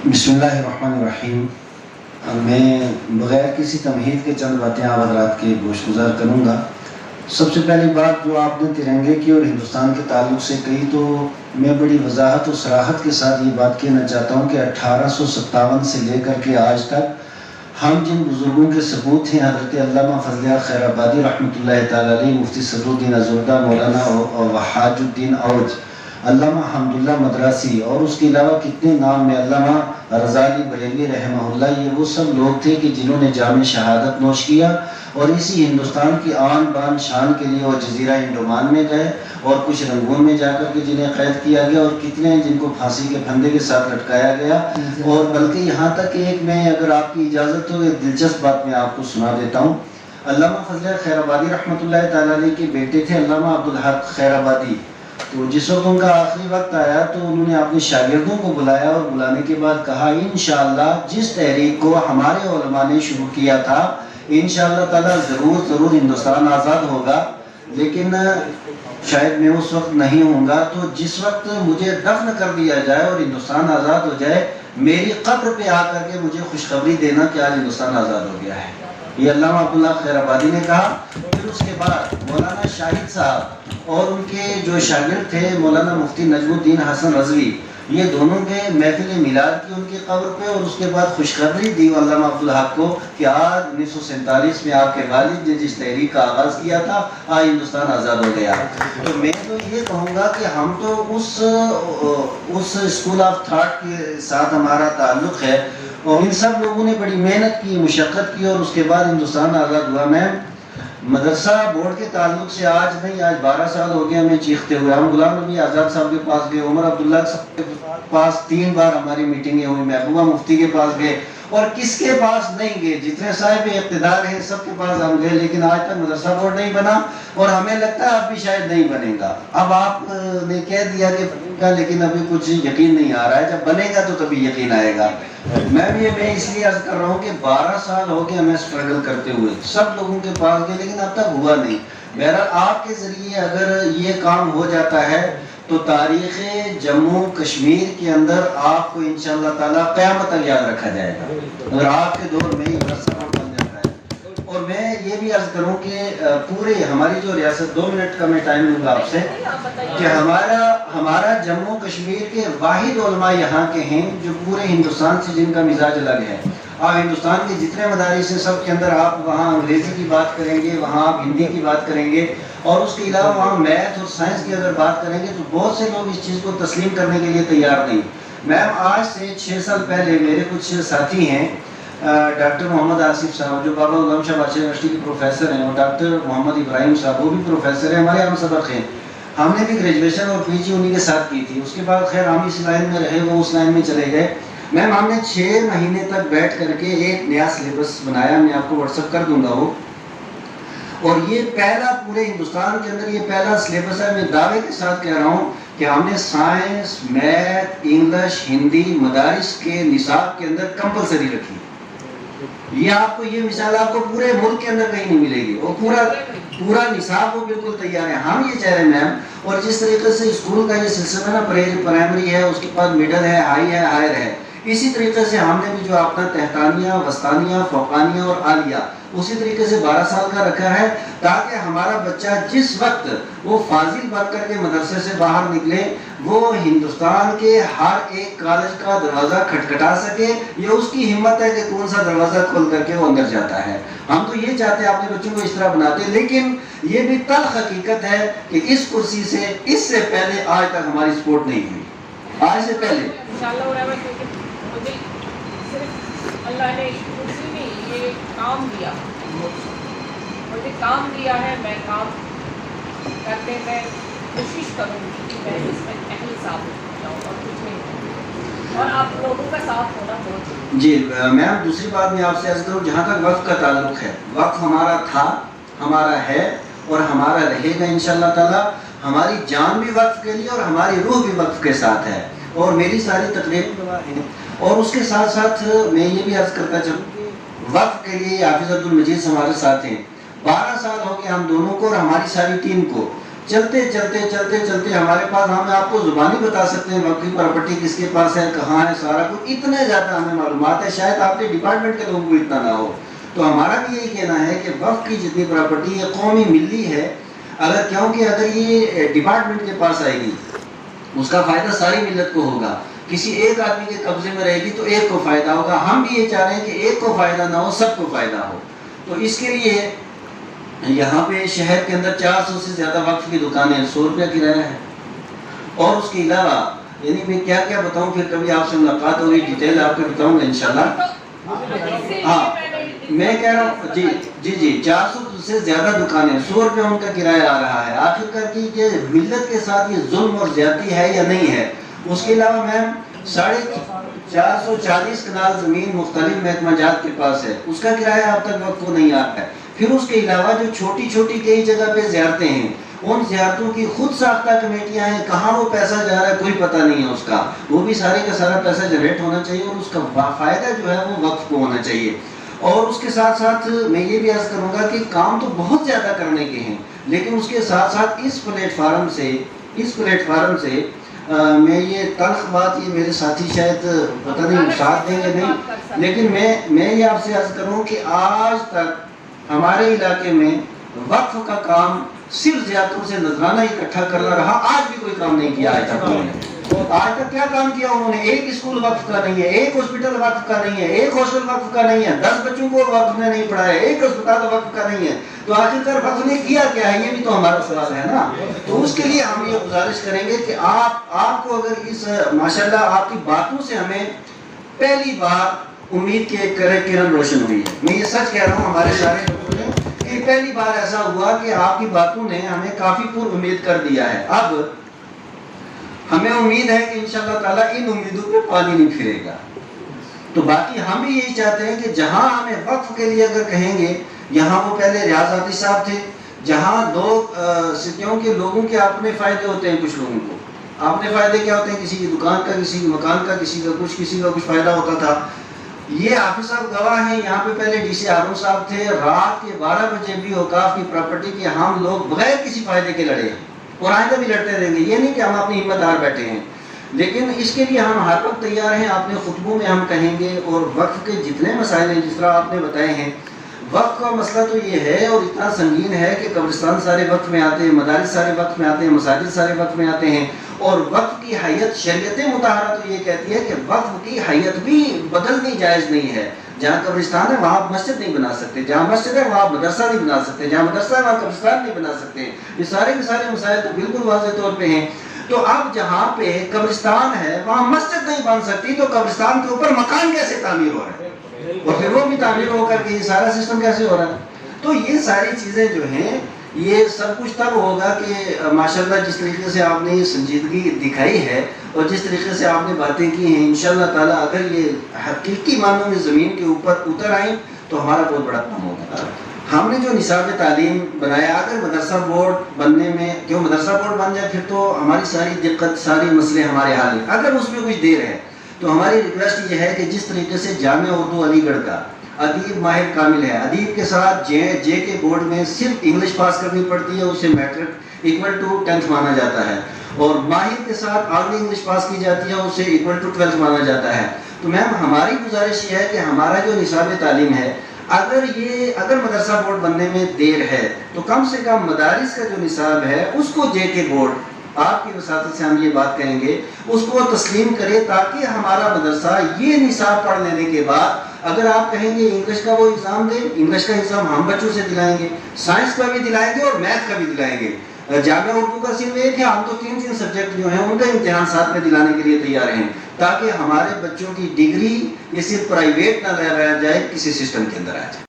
بسم اللہ الرحمن الرحیم۔ میں بغیر کسی تمہید کے چند باتیں آپ حضرات کے گوش گزار کروں گا۔ سب سے پہلی بات جو آپ نے ترنگے کی اور ہندوستان کے تعلق سے کہی، تو میں بڑی وضاحت و صراحت کے ساتھ یہ بات کہنا چاہتا ہوں کہ 1857 سے لے کر کے آج تک ہم جن بزرگوں کے ثبوت ہیں، حضرت علامہ فضل یار خیر آبادی رحمۃ اللہ تعالی علیہ، مفتی صدر الدین ازردہ، مولانا وحاج الدین اوج، علامہ حمداللہ مدراسی، اور اس کے علاوہ کتنے نام میں، علامہ رضا علی بریلوی رحمہ اللہ، یہ وہ سب لوگ تھے کہ جنہوں نے جام شہادت نوش کیا اور اسی ہندوستان کی آن بان شان کے لیے وہ جزیرہ انڈمان میں گئے، اور کچھ رنگون میں جا کر کے جنہیں قید کیا گیا، اور کتنے جن کو پھانسی کے پھندے کے ساتھ لٹکایا گیا۔ اور بلکہ یہاں تک کہ ایک میں، اگر آپ کی اجازت ہو، ایک دلچسپ بات میں آپ کو سنا دیتا ہوں۔ علامہ فضل خیر آبادی رحمۃ اللہ تعالیٰ علیہ کے بیٹے تھے علامہ عبدالحق خیر آبادی۔ تو جس وقت ان کا آخری وقت آیا تو انہوں نے اپنے شاگردوں کو بلایا، اور بلانے کے بعد کہا انشاءاللہ جس تحریک کو ہمارے علماء نے شروع کیا تھا، انشاءاللہ تعالیٰ ضرور ہندوستان آزاد ہوگا، لیکن شاید میں اس وقت نہیں ہوں گا، تو جس وقت مجھے دفن کر دیا جائے اور ہندوستان آزاد ہو جائے، میری قبر پہ آ کر کے مجھے خوشخبری دینا کہ آج ہندوستان آزاد ہو گیا ہے۔ یہ علامہ عبداللہ خیر آبادی نے کہا۔ پھر اس کے بعد مولانا شاہد صاحب اور ان کے جو شاگرد تھے مولانا مفتی نجم الدین حسن رضوی، یہ دونوں نے محفل میلاد کی ان کی قبر پہ، اور اس کے بعد خوشخبری دی علامہ عبدالحق کو کہ آج 1947 میں آپ کے والد نے جس تحریک کا آغاز کیا تھا، آج ہندوستان آزاد ہو گیا۔ تو میں تو یہ کہوں گا کہ ہم تو اس اسکول آف تھاٹ کے ساتھ ہمارا تعلق ہے، اور ان سب لوگوں نے بڑی محنت کی، مشقت کی، اور اس کے بعد ہندوستان آزاد ہوا۔ میں مدرسہ بورڈ کے تعلق سے آج نہیں، آج 12 سال ہو گیا میں چیختے ہوئے، ہم غلام نبی آزاد صاحب کے پاس گئے، عمر عبداللہ صاحب کے پاس 3 بار ہماری میٹنگیں ہوئی، محبوبہ مفتی کے پاس گئے، اور کس کے پاس نہیں گئے، جتنے صاحب اقتدار ہیں سب کے پاس ہم گئے، لیکن آج تک مدرسہ بورڈ نہیں بنا، اور ہمیں لگتا ہے اب بھی شاید نہیں بنے گا۔ اب آپ نے کہہ دیا کہ بنے گا، لیکن ابھی کچھ یقین نہیں آ رہا ہے، جب بنے گا تو تبھی یقین آئے گا۔ میں اس لیے عرض کر رہا ہوں کہ 12 سال ہو گئے ہمیں سٹرگل کرتے ہوئے، سب لوگوں کے پاس گئے، لیکن اب تک ہوا نہیں۔ بہرحال آپ کے ذریعے اگر یہ کام ہو جاتا ہے تو تاریخ جموں کشمیر کے اندر آپ کو انشاءاللہ تعالیٰ قیامت تک یاد رکھا جائے گا، اگر آپ کے دور میں ہی مدرسہ بن جاتا ہے۔ اور میں یہ بھی عرض کروں کہ پورے ہماری جو ریاست، 2 منٹ کا میں ٹائم لوں گا آپ سے، کہ ہمارا جموں کشمیر کے واحد علماء یہاں کے ہیں جو پورے ہندوستان سے جن کا مزاج الگ ہے۔ آپ ہندوستان کے جتنے مدارس ہیں سب کے اندر آپ وہاں انگریزی کی بات کریں گے، وہاں آپ ہندی کی بات کریں گے، اور اس کے علاوہ وہاں میتھ اور سائنس کی اگر بات کریں گے تو بہت سے لوگ اس چیز کو تسلیم کرنے کے لیے تیار نہیں۔ میم آج سے 6 سال پہلے میرے کچھ ساتھی ہیں، ڈاکٹر محمد آصف صاحب جو بابا غلام شاہ بادشاہ یونیورسٹی کے پروفیسر ہیں، اور ڈاکٹر محمد ابراہیم صاحب وہ بھی پروفیسر ہیں، ہمارے ہم سبق ہیں، ہم نے بھی گریجویشن اور پی جی انہی کے ساتھ کی تھی۔ اس کے بعد خیر ہم اس لائن میں رہے، وہ اس لائن میں چلے گئے۔ میم ہم نے 6 مہینے تک بیٹھ کر کے ایک نیا سلیبس بنایا، میں آپ کو واٹس ایپ کر دوں گا وہ، اور یہ پہلا پورے ہندوستان کے اندر یہ پہلا سلیبس ہے۔ میں دعوے کے ساتھ کہہ رہا ہوں کہ ہم نے سائنس، میتھ، انگلش، ہندی مدارس کے نصاب کے اندر کمپلسری رکھی۔ یہ آپ کو، یہ مثال آپ کو پورے ملک کے اندر کہیں نہیں ملے گی، اور پورا نصاب وہ بالکل تیار ہے۔ ہم یہ چاہ رہے ہیں میم، اور جس طریقے سے اسکول کا یہ سلسلہ ہے نا، پرائمری ہے، اس کے بعد مڈل ہے، ہائی ہے، ہائر ہے، اسی طریقے سے ہم نے بھی جو اپنا تحتانیہ، وسطانیہ، فوقانیہ اور عالیہ اسی طریقے سے 12 سال کا رکھا ہے، تاکہ ہمارا بچہ جس وقت وہ فاضل بن کر کے مدرسے سے باہر نکلے، وہ ہندوستان کے ہر ایک کالج کا دروازہ کھٹکھٹا سکے۔ یہ اس کی ہمت ہے کہ کون سا دروازہ کھول کر کے وہ اندر جاتا ہے۔ ہم تو یہ چاہتے ہیں اپنے بچوں کو اس طرح بناتے ہیں، لیکن یہ بھی تلخ حقیقت ہے کہ اس کرسی سے اس سے پہلے آج تک ہماری سپورٹ نہیں ہوئی، آج سے پہلے۔ اللہ نے کرسی میں یہ کام دیا، مجھے کام دیا ہے، میں کام کرتے میں کوشش کروں گی کہ میں اس میں اہل ثابت ہو جاؤں اور کچھ نہیں، اور آپ لوگوں کا ساتھ ہونا بہت ضروری۔ جی میم، دوسری بات میں آپ سے عرض کروں، جہاں تک وقت کا تعلق ہے، وقت ہمارا تھا، ہمارا ہے، اور ہمارا رہے گا انشاءاللہ تعالیٰ۔ ہماری جان بھی وقت کے لیے اور ہماری روح بھی وقت کے ساتھ ہے، اور میری ساری تقریب گواہ ہیں۔ اور اس کے ساتھ ساتھ میں یہ بھی عرض کرتا چلوں کہ وقت کے لیے حافظ عبدالمجید ہمارے ساتھ ہیں، 12 سال ہو گئے ہم دونوں کو اور ہماری ساری ٹیم کو۔ چلتے چلتے ہمارے پاس، ہم آپ کو زبانی بتا سکتے ہیں وقف کی پراپرٹی کس کے پاس ہے، کہاں ہے، سارا کچھ اتنے زیادہ ہمیں معلومات ہے، شاید آپ کے ڈپارٹمنٹ کے لوگوں کو اتنا نہ ہو۔ تو ہمارا بھی یہی کہنا ہے کہ وقف کی جتنی پراپرٹی ہے قومی ملی ہے، کیونکہ اگر یہ ڈپارٹمنٹ کے پاس آئے گی اس کا فائدہ ساری ملت کو ہوگا، کسی ایک آدمی کے قبضے میں رہے گی تو ایک کو فائدہ ہوگا۔ ہم بھی یہ چاہ رہے ہیں کہ ایک کو فائدہ نہ ہو، سب کو فائدہ ہو۔ تو اس کے لیے یہاں پہ شہر کے اندر 400 سے زیادہ وقف کی دکانیں، 100 روپیہ کرایہ ہے، اور اس کے علاوہ یعنی میں کیا بتاؤں، پھر کبھی آپ سے ملاقات ہوگی، ڈیٹیل آپ کو بتاؤں گا انشاءاللہ۔ ہاں میں کہہ رہا ہوں جی 400 سے زیادہ دکانیں، 100 روپیہ ان کا کرایہ آ رہا ہے۔ آخر کر کی کہ ملت کے ساتھ یہ ظلم اور زیادتی ہے یا نہیں ہے۔ اس کے علاوہ میم 440 کنال زمین مختلف محکمہ جات کے پاس ہے، اس کا کرایہ اب تک وقف کو نہیں آتا ہے۔ پھر اس کے علاوہ جو چھوٹی کئی جگہ پہ زیارتیں ہیں، ان زیارتوں کی خود ساختہ کمیٹیاں ہیں، کہاں وہ پیسہ جا رہا ہے کوئی پتہ نہیں ہے اس کا، وہ بھی سارے کا سارا پیسہ جنریٹ ہونا چاہیے، اور اس کا فائدہ جو ہے وہ وقف کو ہونا چاہیے۔ اور اس کے ساتھ ساتھ میں یہ بھی عرض کروں گا کہ کام تو بہت زیادہ کرنے کے ہیں، لیکن اس کے ساتھ ساتھ اس پلیٹ فارم سے میں یہ تلخ بات، یہ میرے ساتھی شاید پتہ نہیں ساتھ دیں گے نہیں، لیکن میں یہ آپ سے عرض کروں کہ آج تک ہمارے علاقے میں وقف کا کام صرف زیادتوں سے نذرانہ اکٹھا کرنا رہا، آج بھی کوئی کام نہیں کیا ہے آج تک کیا کام کیا انہوں نے؟ ایک اسکول وقف کا نہیں ہے، ایک ہاسپٹل وقف کا نہیں ہے، ایک ہاسٹل وقف کا نہیں ہے، 10 بچوں کو وقف نے نہیں پڑھایا، ایک اسپتال وقف کا نہیں ہے۔ تو آخرکار وقف نے کیا کیا ہے، یہ بھی تو ہمارا سوال ہے نا۔ تو اس کے لیے ہم یہ گزارش کریں گے کہ آپ کو اگر اس ماشاءاللہ آپ کی باتوں سے ہمیں پہلی بار امید کے کرن روشن ہوئی ہے، میں یہ سچ کہہ رہا ہوں، ہمارے سارے لوگوں نے کہ پہلی بار ایسا ہوا کہ آپ کی باتوں نے ہمیں کافی پر امید کر دیا ہے۔ اب ہمیں امید ہے کہ انشاءاللہ تعالیٰ ان امیدوں پہ پانی نہیں پھرے گا۔ تو باقی ہم بھی یہی چاہتے ہیں کہ جہاں ہمیں وقف کے لیے اگر کہیں گے، یہاں وہ پہلے ریاض آتی صاحب تھے، جہاں کیونکہ لوگوں کے اپنے فائدے ہوتے ہیں، کچھ لوگوں کو اپنے فائدے کیا ہوتے ہیں، کسی کی دکان کا، کسی کی مکان کا، کسی کا کچھ فائدہ ہوتا تھا۔ یہ حافظ صاحب گواہ ہیں، یہاں پہ پہلے ڈی سی ہارون صاحب تھے، رات کے 12 بجے بھی اوقاف کی پراپرٹی کے ہم لوگ بغیر کسی فائدے کے لڑے اور آئندہ بھی لڑتے رہیں گے۔ یہ نہیں کہ ہم اپنی ہمت ہار بیٹھے ہیں، لیکن اس کے لیے ہم ہر وقت تیار ہیں، اپنے خطبوں میں ہم کہیں گے، اور وقف کے جتنے مسائل ہیں جس طرح آپ نے بتائے ہیں، وقف کا مسئلہ تو یہ ہے اور اتنا سنگین ہے کہ قبرستان سارے وقف میں آتے ہیں، مدارس سارے وقف میں آتے ہیں، مساجد سارے وقف میں آتے ہیں، اور وقف کی حیت شریعت مطہرہ تو یہ کہتی ہے کہ وقف کی حیت بھی بدلنی جائز نہیں ہے۔ جہاں قبرستان ہے وہاں مسجد نہیں بنا سکتے، جہاں مسجد ہے وہاں مدرسہ نہیں بنا سکتے، جہاں مدرسہ ہے وہاں قبرستان نہیں بنا سکتے۔ یہ سارے کے سارے مسائل تو بالکل واضح طور پہ ہیں۔ تو اب جہاں پہ قبرستان ہے وہاں مسجد نہیں بن سکتی، تو قبرستان کے اوپر مکان کیسے تعمیر ہو رہا ہے، اور پھر وہ بھی تعمیر ہو کر کے یہ سارا سسٹم کیسے ہو رہا ہے؟ تو یہ ساری چیزیں جو ہیں، یہ سب کچھ تب ہوگا کہ ماشاءاللہ جس طریقے سے آپ نے یہ سنجیدگی دکھائی ہے اور جس طریقے سے آپ نے باتیں کی ہیں، انشاءاللہ تعالیٰ اگر یہ حقیقی معنوں میں زمین کے اوپر اتر آئیں تو ہمارا بہت بڑا کام ہوگا۔ ہم نے جو نصاب تعلیم بنایا، اگر مدرسہ بورڈ بننے میں، کیوں مدرسہ بورڈ بن جائے پھر تو ہماری ساری دقت، ساری مسئلے ہمارے حل ہیں۔ اگر اس میں کچھ دیر ہے تو ہماری ریکویسٹ یہ ہے کہ جس طریقے سے جامعہ اردو علی گڑھ کا ادیب ماہر کامل ہے، ادیب کے ساتھ جے کے بورڈ میں صرف انگلش پاس کرنی پڑتی ہے، اسے میٹرک ایکول ٹو 10th مانا جاتا ہے، اور ماہر کے ساتھ آگے انگلش پاس کی جاتی ہے، اسے ایکول ٹو 12th مانا جاتا ہے۔ تو میم ہماری گزارش یہ ہے کہ ہمارا جو نصاب تعلیم ہے، اگر مدرسہ بورڈ بننے میں دیر ہے تو کم سے کم مدارس کا جو نصاب ہے اس کو جے کے بورڈ، آپ کی وساطت سے ہم یہ بات کہیں گے، اس کو تسلیم کرے، تاکہ ہمارا مدرسہ یہ نصاب پڑھ لینے کے بعد اگر آپ کہیں گے انگلش کا وہ ایگزام دیں، انگلش کا ایگزام ہم بچوں سے دلائیں گے، سائنس کا بھی دلائیں گے اور میتھ کا بھی دلائیں گے۔ جامعہ اردو کا صرف ایک ہے، ہم تو 3 سبجیکٹ جو ہیں ان کا امتحان ساتھ میں دلانے کے لیے تیار ہیں، تاکہ ہمارے بچوں کی ڈگری یہ صرف پرائیویٹ نہ رہ جائے، کسی سسٹم کے اندر آ جائے۔